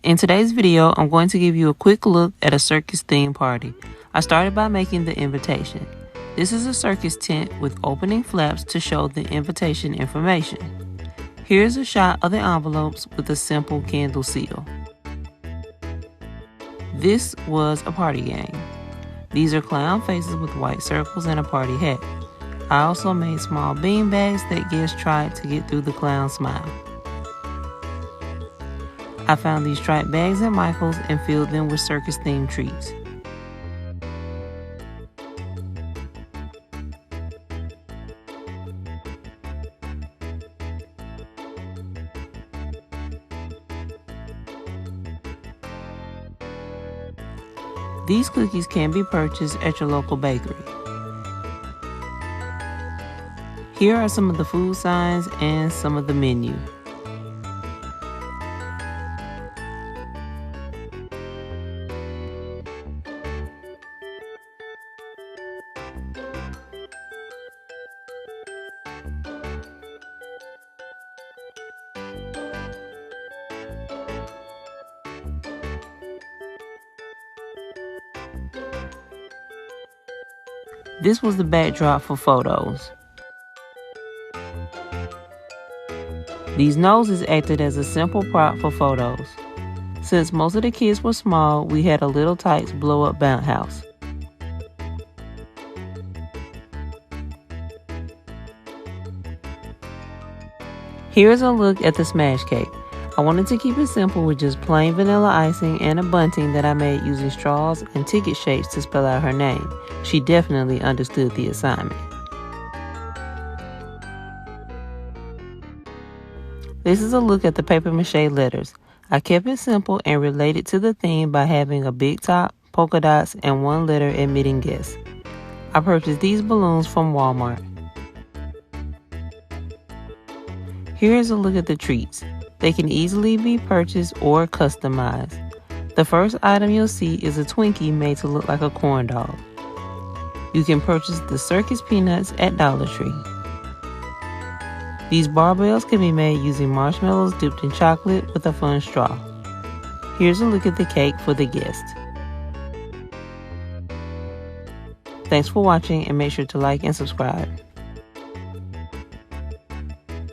In today's video, I'm going to give you a quick look at a circus theme party. I started by making the invitation. This is a circus tent with opening flaps to show the invitation information. Here's a shot of the envelopes with a simple candle seal. This was a party gang. These are clown faces with white circles and a party hat. I also made small bean bags that guests tried to get through the clown smile. I found these striped bags at Michael's and filled them with circus-themed treats. These cookies can be purchased at your local bakery. Here are some of the food signs and some of the menu. This was the backdrop for photos. These noses acted as a simple prop for photos. Since most of the kids were small, we had a Little Tikes blow-up bounce house. Here's a look at the smash cake. I wanted to keep it simple with just plain vanilla icing and a bunting that I made using straws and ticket shapes to spell out her name. She definitely understood the assignment. This is a look at the papier-mâché letters. I kept it simple and related to the theme by having a big top, polka dots, and one letter admitting guests. I purchased these balloons from Walmart. Here's a look at the treats. They can easily be purchased or customized. The first item you'll see is a Twinkie made to look like a corn dog. You can purchase the circus peanuts at Dollar Tree. These barbells can be made using marshmallows dipped in chocolate with a fun straw. Here's a look at the cake for the guest. Thanks for watching and make sure to like and subscribe.